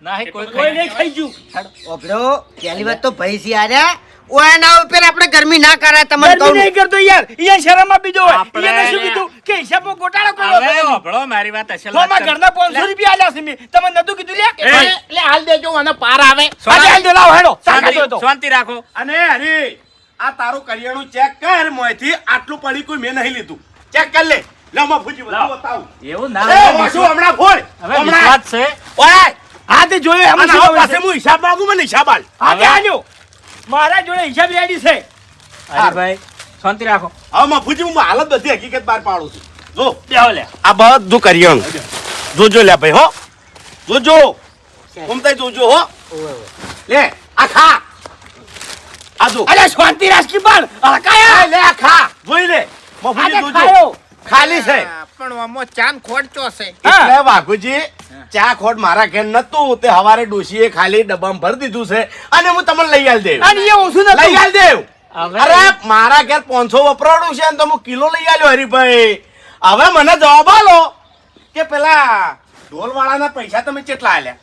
C: નહીં, કોઈ
F: કોઈ નહીં ખાઈ ગયું.
E: ઓપડો પહેલી વાત તો ભાઈ સી આર્યા ઓના ઉપર આપણે ગરમી ના કરાય તમને
B: ગરમી
E: કહું
B: નહીં કરતો યાર ઈ શરમ આપી દો
C: આપણે-
B: એને શું કીધું કે હિસાબમાં ગોટાળો કર્યો
C: હવે
B: છે
C: હોભળો મારી વાત અસલ
B: તો
C: વાત
B: અમારા
C: કર.
B: ઘરના 500 રૂપિયા આલ્યા છે મેં તમને નતું કીધું લે
D: એટલે હાલ દેજો અને પાર આવે
B: આજે હાલ દો, લાવો હેડો સાકા
C: શાંતિ-
B: તો
C: શાંતિ રાખો.
A: અને હરી આ તારું કરિયાણું ચેક કર મોયથી આટલું પડી કોઈ મેં નહીં લીધું ચેક કર લે લે મફુજી બધું
B: લાવ.
A: બતાવું
C: એવું
A: એ
C: ના
A: વાસુ હમણાં ફોડ
C: હવે
A: હમણાં
C: વિશ્વાસ છે.
A: ઓય
B: હા તે જોયો એમ
A: અને
B: શું
A: હવે
B: ખબર
A: પાસે
B: છે?
A: હું હિસાબ માંગુ મને હિસાબ આલ
B: હા તે
C: હવે-
B: આલ્યો મારા જોડે હિસાબ રેડી છે
C: અરે ભાઈ શાંતિ રાખો.
A: હવે મફુજી હું હાલત બધી હકીકત બહાર પાડું છું જો
F: બેહો લે.
A: આ બધું કરિયાણું જોજો લે ભાઈ હો જોજો ઘૂમતા જોજો હો લે આ ખા આ જો
B: અરે શાંતિ રાખી પણ હળકાયા
A: લે આ ખા જોઈ લે મફુજી
B: આજે
A: જોજો
B: ખાયો
A: ખાલી છે
D: પણ આમાં ચાન ખોટ ચોસે
A: એટલે વાઘુજી ચા ખોટ મારા ઘેર નતું તે હવારે ડોશીએ ખાલી ડબ્બામાં ભરી દીધું છે અને હું તમને લઈ આલ દેવ
B: અને એ ઓછું
A: લઈ
B: નથી
A: આલ દેવ
C: હવે-
A: અરે મારા ઘેર 500 વપરાડું છે ને તો હું કિલો લઈ આલ્યો હરીભાઈ હવે મને જવાબ આલો કે પેલા ઢોલ વાળાના પૈસા તમે કેટલા આલ્યા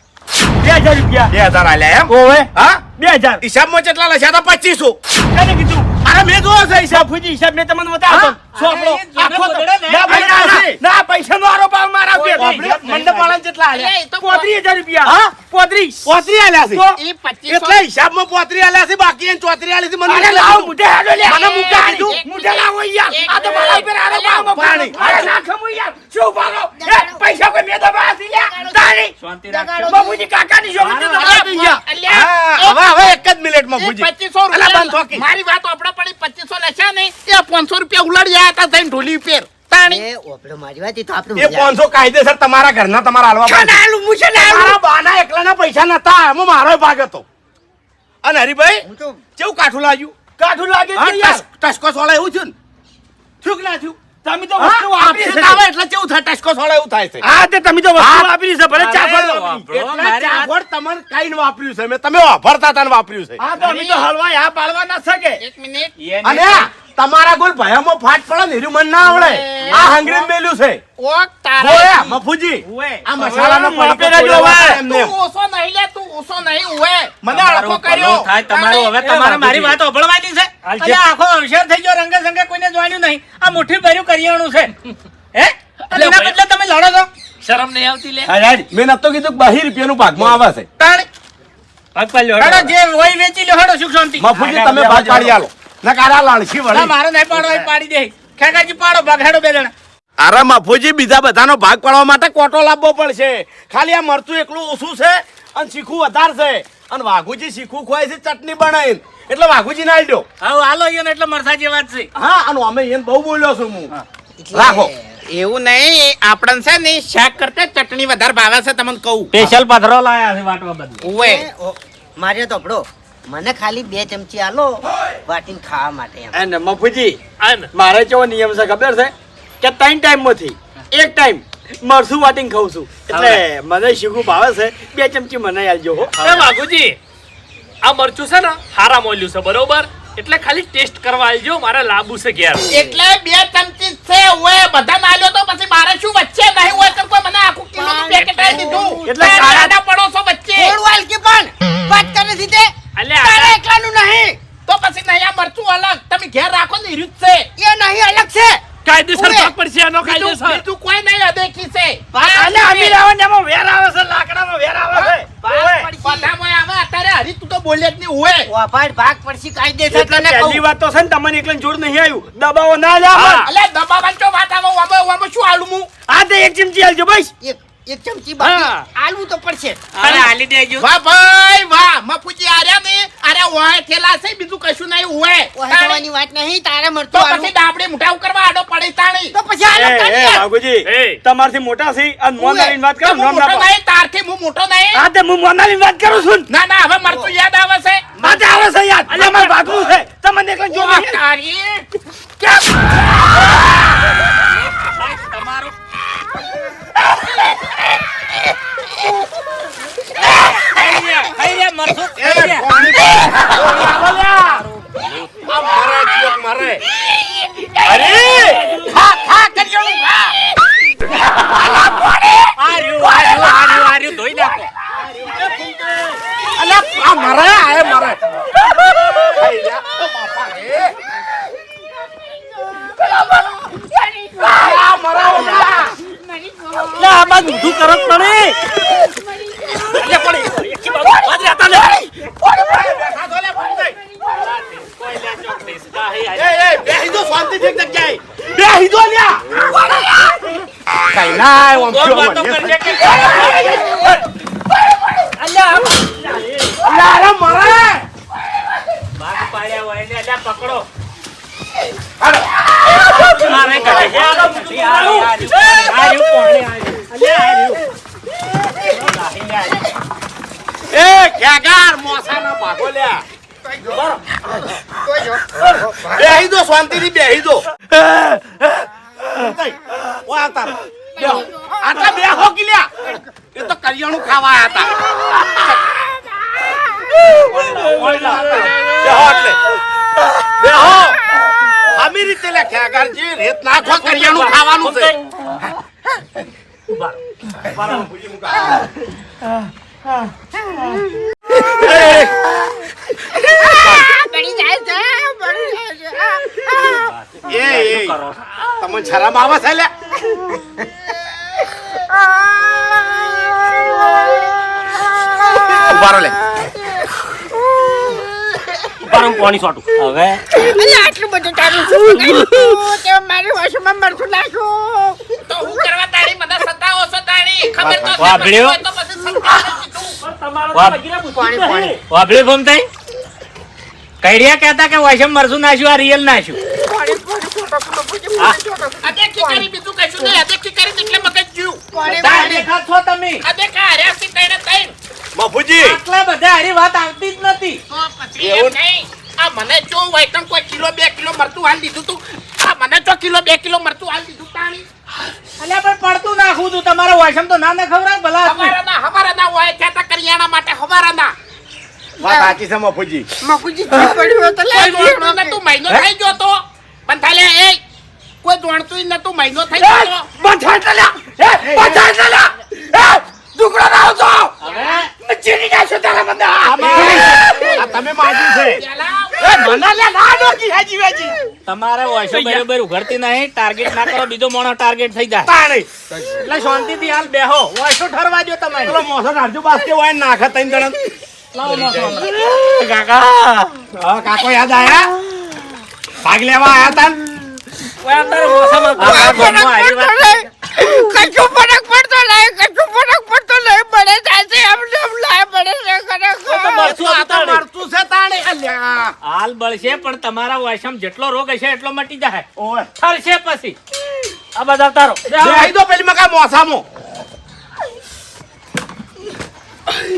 B: 2000 રૂપિયા
A: 2000 આલ્યા એમ
B: ઓવે
A: હા
B: 2000
A: હિસાબમાં કેટલા લખ્યા હતા 2500
B: એને કીધું
A: અરે મેં જોયો છે હિસાબ.
B: બાપુજી હિસાબ મેં તમને બતાવ્યો
A: હા?
B: તો. સોંપડો.
C: અરે, એ
B: આખો
C: જેને બગડે ને,
B: ના,
A: પૈસા
B: ના,
A: છે.
B: ના, પૈસાનો આરોપ આવે મારા ઉપર.
A: આપણે મંડપવાળાને કેટલા આલ્યા?
D: એ તો
B: 35,000 રૂપિયા.
A: હા?
B: 35.
A: પોતરી આલ્યા છે.
B: તો
D: એ 2500
A: એટલે હિસાબમાં પોતરી આલ્યા છે, બાકી એને ચોતરી આલી છે. મને
B: અરે
A: એટલે
B: લાવો
A: કીધું.
B: મુઢે હાલો લે.
A: મને મુઢે
B: આ
A: કીધું.
B: મુઢે લાવો યાર.
D: એક
B: આ તો મારા ઉપર આરોપ આવે
A: પાણી.
B: અરે ના ખમું યાર. શું ભાગો? એ, પૈસા કોઈ મેં દબાવ્યા છે લ્યા. તારી.
C: શાંતિ રાખજો.
B: બાપુજી કાકાની છોકરી દબાવી યાર.
A: હા, હવે એક જ મિનિટમાં
D: એ
A: ભૂજી.
D: 2500
A: અલા, બંધ
D: રૂપિયા
A: થોકી.
D: મારી વાત આપડા પડી 2500 લેશે ને એ 500 રૂપિયા ઉલાડ્યા હતા થઈને ઢોલી ઉપર તાણી
E: એ ઓપડો મારી વાત એ તો આપણે
A: એ 500 કાયદેસર તમારા ઘરના તમારા હાલવા પડે.
B: નાલું મુશે
A: મારા બાના એકલાના પૈસા નતા, એમાં મારો ભાગ હતો. અને હરીભાઈ
E: હું તો
A: કેવું કાઠું લાગ્યું?
B: કાઠું લાગે
A: હા,
B: છે યાર.
A: ટસકો સોળા એવું થયું ને? થયું કે ના થયું?
B: તમે તો
A: હા,
B: વસ્તુ વાપરી
A: આપશે
B: છે.
A: આવે એટલે કેવું થાય? ટસકો સોળા એવું થાય છે.
B: હા તે તમે તો વસ્તુ
A: હા.
B: વાપરી છે ભલે ચા
C: અરે,
B: ફળ
C: વાપરો.
A: એટલે
C: મારી વાત-
A: ચાગોડ તમને કાંઈ ન વાપર્યું છે. મેં તમે વાપરતા હતા ને વાપર્યું છે.
B: હા તો અમે તો હલવાઈ હા પાડવા ના શકે.
D: એક મિનિટ
C: એને
A: અને તમારા કોઈ ભયામાં ફાટ પડે ને એર્યું મને ના આવડે. આ હંગરીને મેલ્યું છે.
D: ઓક તારે
A: બોયા, મફુજી.
C: ઉવે.
A: આ મસાલાનો
B: હવે
A: પડીકો
B: માપે
A: તોડ્યો
B: ના
A: હોય એમને.
D: તું ઓછો નહીં લે તું ઓછો નહીં ઉવે મને
C: તમારું
D: અડકો
C: ભલું
D: કર્યો
C: થાય તમારું. હવે તમારે મારી વાત સાંભળવાની છે.
B: હાલજે.
C: અલ્યા, આખો અવસર થઈ ગયો, રંગે સંગે કોઈને જોવાનું નહીં. આ મુઠ્ઠી ભર્યું કરિયાણું છે. હે? અને એના બદલે તમે લડો છો. શરમ નહીં આવતી લે.
A: હા, યાર, મેં નતો કીધું કે 22 રૂપિયાનું ભાગમાં આવે છે.
C: તાણ.
B: ભાગ પાડ્યો
C: હેડો, જે હોય વેચી લો. હેડો, સુખ શાંતિ.
A: મફુજી તમે ભાગ પાડી આલો. ના કારા લાણસી
C: ના,
A: વળી.
C: મારે નહીં પાડો, એ પાડી દે. ખેગાજી પાડો ભાગ. હેડો બે જણા.
A: અરે મફુજી, બીજા બધાનો ભાગ પાડવા માટે કોટો લાવવો પડશે. ખાલી આ મરચું એકલું ઓછું છે અને શીખું વધારે છે. અને વાઘુજી શીખું ખોય છે ચટણી બનાવીને, એટલે વાઘુજી ના આલ્યો.
C: હવે હાલો ઈયોને એટલે મરસા જેવા જ છે.
A: હા, અને અમે એને બહુ બોલ્યો છું હું.
E: એટલે-
A: રાખો.
D: એવું નહીં આપણને છે ને શાક કરતા ચટણી વધારે ભાવે છે તમને કહું
C: સ્પેશિયલ પથરો લાયા છે વાટવા બધું.
D: ઉવે
E: એ, ઓ, મારે તો ઓપડો મને ખાલી 2 ચમચી આલો વાટીને ખાવા માટે એમ.
B: અને મફુજી મારે કેવો નિયમ છે ખબર છે કે 3 ટાઈમ માંથી એક ટાઈમ મરસું વાટીને ખાઉં છું એટલે મને શીખું ભાવે છે 2 ચમચી મને આલજો હો.
F: એ બાપુજી, આ મરચું છે ને હારા મોલ્યું છે બરોબર, એટલે ખાલી ટેસ્ટ કરવા આવજો, મારે લાંબુ છે ઘેર.
D: એટલે 2 ચમચી જ છે ઉવે બધા નાલ્યો તો પછી મારે શું વચ્ચે નહીં હોય તો કોઈ મને આખું કિલોનું પેકેટ આપી દીધું
B: એટલે
D: એટલે
B: કાળા-
D: કાળા પડોશો વચ્ચે
E: થોડું હાલ કે પણ વાત કરે છે તે
F: અલ્યા,
E: તારે
F: આ-
E: એકલાનું નહીં
D: તો પછી નહીં આ મરચું અલગ તમે ઘેર રાખો ને હીરું જ છે
E: એ નહીં અલગ છે.
F: કાયદેસર
E: ઉવે.
F: ભાગ પડશે એનો,
D: બીજું
F: કાયદેસર.
D: બીજું કોઈ નહીં અદેખી છે
B: અને અમીર આવે ને એમાં વેર આવે છે લાકડાનો વેર આવે છે. ઓવે.
D: બધામાં આવે અત્યારે હરી તું તો બોલે જ નહીં ઉવે
E: વાપાડ ભાગ પડશે કાયદેસર
B: એટલે
E: તને
B: પહેલી
E: કહું.
B: વાત તો છે ને તમને એકલા જોર નહીં આવ્યું દબાવો ના લે આમાં.
F: હા.
D: અલે દબાવાની તો વાત આવે આમાં શું આલું હું
B: આ તે 1 ચમચી આલજો બસ.
E: એક ચમચી બાકી
F: હા.
E: આલવું તો પડશે.
C: અરે, હાલી દેજો.
D: વાહ ભાઈ વાહ મફુજી આર્યા ને અરે ઓય થેલા છે બીજું કશું નહીં ઉવે
E: ઓહે થવાની વાત નહીં તારે
D: તો
E: મળતું આલવું.
D: પછી ડાબડી મુઠા કરવા આડો પડી તાણી
E: તો પછી આલો
B: એ,
E: કાઢી
B: એ,
E: યાર.
B: બાબુજી
F: એ.
B: તમારથી મોટા છે અને મોન
E: ઉવે.
B: આલીને વાત
D: તો
B: કરો
D: હું
B: નોમ ના
D: મોટો
B: પાડો.
D: નહીં તારથી હું મોટો નહીં
B: હા તે હું મોન આલીને વાત કરું છું ને.
D: ના ના હવે મરતું યાદ આવે છે
B: આ તે આવે છે યાર એટલે અમારે ભાગવું છે તમને એકલા જોર
D: વાહ,
B: નહીં.
D: તારી
C: તમારું ખાઈ લે, મરચું ખાઈ લે.
A: આ મારે જીવક મારે.
D: ખા ખા કર્યો ખા
C: આ રહ્યું, આ રહ્યું, આ રહ્યું, આ રહ્યું, ધોઈ નાખો.
A: અલ્યા, આ મારે, આ મારે. ખાઈ જા. ઓ બાપા રે. આ મારા ઓલા.
B: લે આ બાદ ઊંધું કરો જ નહીં.
A: અલ્યા, પડી.
B: એકી બાજુ બાદ રહેતા લે.
A: બેઠા તો લે, પડી જાય.
C: કોઈ લે, ચોકડીસ. આ હે, આ
A: એ, એ, બેહી દો શાંતિથી એક જગ્યાએ. બેહી દો લ્યા. કાંઈ ના, આમ
C: કોણ
A: થયો
C: વાતો
A: મને.
C: કરજે કે
A: અલ્યા, અરે મારે.
C: ભાગ પાડ્યા હોય ને, અલ્યા પકડો.
A: હાલો.
C: મારે કાઢે છે. આ રહ્યું, આ રહ્યું, આ રહ્યું, આ રહ્યું, કોણે આ રહ્યું? અલ્યા, આ રહ્યું.
A: એ ખેગાર મોસાના ભાગો લ્યા. બેહી દો શાંતિથી બેહી દો. ઓ આવતા રહો. બેહો. આટલા બેહો કે લ્યા. એ તો કરિયાણું ખાવા આયા હતા. બેહો એટલે. બેહો. આમી રીતે લે ખેગારજી રેત નાખો કરિયાણું ખાવાનું છે.
E: બળી જાય છે, બળી જાય છે.
A: એ તમને શરમ આવે છે લે ઉભારો લે
F: ઉભારો પાણી છોટું
C: હવે
E: આટલું બધું તારું શું તે મારી વાસમાં મરચું નાખ્યું
D: તો હું કરવા તારી મને સતાવો છો તારી ખબર તો છે,
C: વાપર્યો?
D: પણ તો પછી સતાવો કીધું.
F: તમારો
C: વાહ.
F: તો વગીરે બુદ્ધિ
E: પાણી,
F: નહીં.
E: પાણી.
C: વાપર્યું ફોમ થઈ કઈડિયા કહેતા કે વાસમ મરસું નાખ્યું આ રિયલ નાખ્યું
D: અદેખી કરી બીજું કશું નહીં, અદેખી કરી એટલે મગજ જ્યું.
C: બધા દેખા છો તમે
D: અદેખા હર્યાસી તઈને તઈન.
A: મફુજી
C: આટલા બધા હારી વાત આવતી જ નથી
D: તો પછી એમ નહીં. આ મને જો વાયકણ કોઈ કિલો 2 કિલો મરતું હાલ દીધું તું, આ મને જો કિલો 2 કિલો મરતું હાલ દીધું તાણી.
C: અલ્યા પણ પડતું નાખું તું તમારો વાસમ તો ના ખવડાવ ભલા આદમી.
D: હવારાના હોય ત્યાં તા કરિયાણા માટે હવારાના.
A: વાત સાચી છે મફુજી
E: મકુજી પડ્યું તો
D: કોઈ દોણતું નતું, મહિનો થઈ ગયો તો. પણ થાલે એ કોઈ દોણતું નતું, મહિનો થઈ ગયો તો.
B: બંધાઈ ચાલ્યા બંધાઈ ચાલ્યા દુકડો ના આવતો
C: હવે
B: ચીરી નાખ્યો તારા બંદા
A: આ તમે માજી છે
D: પેલા
B: મને લે ના ડોકી હાજી વાજી
C: તમારે વાસમ બરોબર ઉઘડતી નહીં ટાર્ગેટ ના કરો બીજો મોણો ટાર્ગેટ થઈ જાય
A: તાણી
C: એટલે શાંતિથી હાલ બેહો વાસો ઠરવા દો તમારે
A: પેલો મોસો નાખજો બાસ્કે વાય નાખે તઈ દણ
C: લાવો મોસો હમણાં.
A: કાકા હા કાકો યાદ આયા ભાગ લેવા આયા તા
F: ઓય તારો મોસામાં
C: આ ગામમાં હારી વાત
E: કશું ફરક પડતો નહીં કશું ફરક પડતો નહીં પડે થાય છે એમ લાય પડે છે ખરેખર
A: મરચું આ તો મરચું છે તાણી અલ્યા
C: હાલ બળશે પણ તમારા વાસમ જેટલો રોગ હશે એટલો મટી જાય
A: ઓય
C: ઠરશે પછી
F: આ બધા તારો
A: બે આઈ દો પેલી મકા મોસામો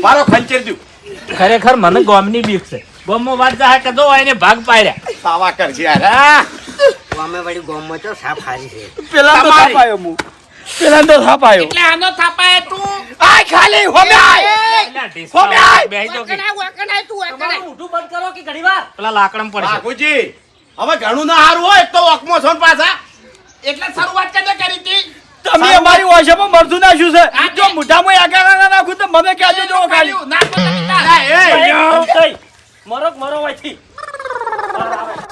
A: મારો ખંચેર દ્યું
C: ખરેખર મને ગોમની બીક છે ગોમમાં વાત જાય કે દો એને ભાગ પાડ્યા
A: સાવા કરશે યાર હા
E: અમે વળી ગોમમાં તો સાફ હારી છે
B: પેલા તો
A: તમારી.
B: થાપ આયો હું પેલા તો થાપ આયો
D: એટલે આનો થાપાય તું.
B: આય ખાલી હોમે આય
C: પેલા ઢીસકા
B: હોમે આય.
C: બેહી જાઓ કે
F: તમારું ઊંધું બંધ કરો કે ઘડીવાર
C: પેલા લાકડમ પડશે
A: બાપુજી હવે ઘણું ના હારું હોય એક તો વકમો છો ને પાછા
D: એટલે શરૂઆત કદે કરી હતી?
B: તમે અમારી વાશામાં મરતું નાખ્યું છે
D: હા,
B: જો મોઢામાં આગળ ના નાખું તો મને કહેજો જો ખાલી
D: ના તો તમે તાર.
A: એ
F: થઈ મરો કે મરો વાયથી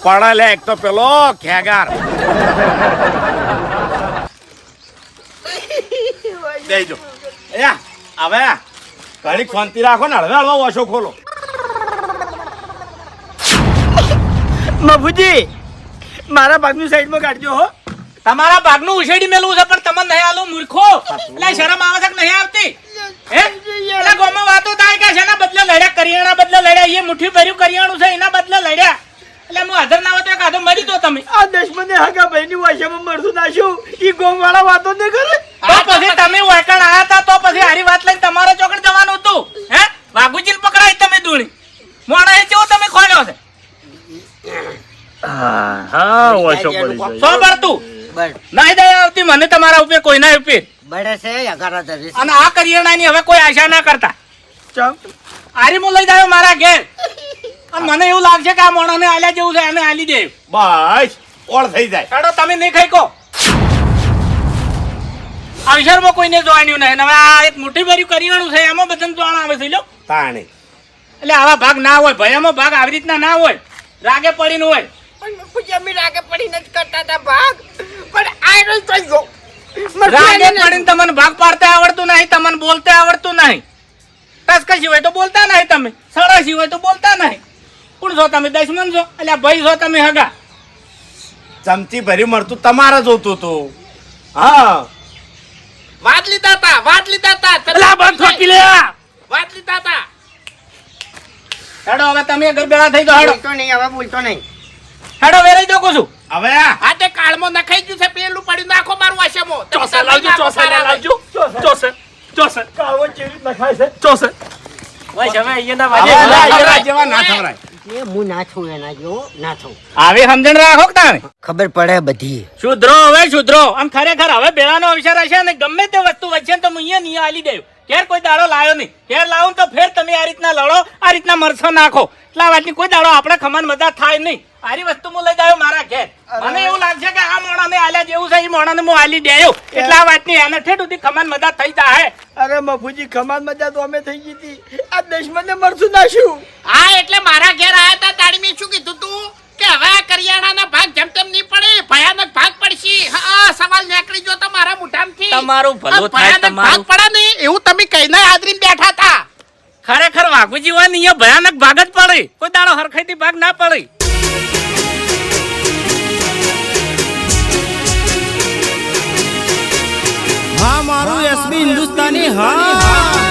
A: પડે લે એક તો પેલો ખેગાર દેજો એ હવે ઘડીક શાંતિ રાખો ને હળવે હળવા ઓછો ખોલો
B: મફુજી મારા ભાગનું સાઈડમાં કાઢજો હો
C: તમારા ભાગનું ઉછેડી મેલવું છે પણ તમને નહીં આલું મૂર્ખો એટલે શરમ આવે છે કે નહીં આવતી હે એટલે ગોમાં વાતો થાય કે શેના બદલે લડ્યા કરિયાણા બદલે લડ્યા એ મુઠ્ઠી ભર્યું કરિયાણું છે એના બદલે લડ્યા એટલે હું હાજર ના હોય તો કાઢો મરી દો તમે
B: આ દશમને હગા ભાઈની વાશામાં મરતું નાખ્યું ઈ ગોમવાળા વાતો નહીં કરે
C: તો પછી તમે વળકણ આયા હતા તો પછી હારી વાત લઈને તમારે ચોકડ જવાનું હતું હે વાઘુજીને પકડાય તમે દૂણી મોણા એ કેવો તમે ખોલ્યો છે
F: હા ઓછો પડી જાય
C: સો ભરતું
E: બસ
C: નહીં દયા આવતી મને તમારા ઉપર કોઈના ઉપર
E: બળે છે અગારા ધરે છે
C: અને આ કરિયાણાની હવે કોઈ આશા ના કરતા
B: ચમ
C: આરી હું લઈ જાયો મારા ઘેર અને મને એવું લાગશે કે આ મોણાને આલ્યા જેવું છે એને આલી દે
A: બસ ઓળ થઈ જાય
C: કાઢો તમે નહીં ખાઈ કો અવસરમાં કોઈને જોવાનું નહીં હવે આ એક મુઠ્ઠી ભર્યું કરિયાણું છે એમાં બધાને જોવાનું આવે છે લો
A: તાણી
C: એટલે આવા ભાગ ના હોય ભયામાં ભાગ આવી રીતના ના હોય રાગે પડીને હોય
E: પણ મફુજી અમે રાગે પડીને જ કરતા હતા ભાગ પણ આયરો થઈ ગયો
C: રાગે પડીને તમને ભાગ પાડતા આવડતું નહીં તમને બોલતા આવડતું નહીં ટસકા સિવાય તો બોલતા નહીં તમે સડા સિવાય તો બોલતા નહીં કોણ છો તમે દશમન છો એટલે ભાઈ છો તમે હગા
A: ચમચી ભર્યું મળતું તમારે જોતું હતું હા
D: વાત લીધા તા, વાત લીધા તા.
F: અલા બંધ થોકી લે
D: વાત લીધા તા.
C: હેડો હવે તમે ઘર ભેળા થઈ જાઓ હેડો
E: બોલતો નહીં હવે બોલતો નહીં
C: હેડો વેરાઈ દો છું
A: હવે
D: આ તે કાળમાં નખાઈ ગયું છે, પેલું પડ્યું નાખો મારું વાશામાં. તમે
F: ચોસે લાવજો ચોસે લાવજો ચોસે ચોસે
B: કાળવો ચેવી નખાય છે
F: ચોસે વાય હવે અહીંયા ના
A: હવે
F: વાજે
A: એના જેવા ના થવરાય
E: એ હું ના છું એના જેવો ના છું
C: આવી સમજણ રાખો કે તમે
E: ખબર પડે બધી
C: શુદ્રો હવે શુદ્રો આમ ખરેખર હવે બેડાનો અવસર હશે ને ગમે તે વસ્તુ વચ્ચે તો હું અહીંયા આલી દઉં ઘેર કોઈ દાડો લાયો નહીં ઘેર લાવું તો ફેર તમે આ રીતના લડો આ રીતના મરસો નાખો એટલે આ વાતની કોઈ દાડો આપણે ખમણ મજા થાય નહીં આરી વસ્તુ હું લઈ જાયો મારા ઘેર મને એવું લાગશે કે આ મોણાને આલ્યા જેવું છે એ મોણાને હું આલી દેયો એટલે આ વાતની એને ઠેઠ સુધી ખમણ મજા થઈ જાય
B: અરે મફુજી ખમાન મજા તો અમે થઈ ગઈ હતી આ દશમને મરતું નાખ્યું
D: હા એટલે મારા ઘેર આયા તા તાળી મેં શું કીધું તું કે હવે આ કરિયાણાના ભાગ જેમ તેમ નહીં પડે ભયાનક ભાગ પડશે. હા, સવાલ નીકળી ગયો તો મારા મોઢામાંથી.
C: તમારું ભલું
D: આ
C: થાય,
D: ભયાનક ભાગ
C: તમારું.
D: પડે ને એવું તમે કહીને આદરીને બેઠા હતા.
C: ખરેખર વાઘુજી હોય ને અહીંયા ભયાનક ભાગ જ પડે, કોઈ દાડો હરખાઈથી ભાગ ના પડે.
G: હા મારું એસબી હિન્દુસ્તાની હા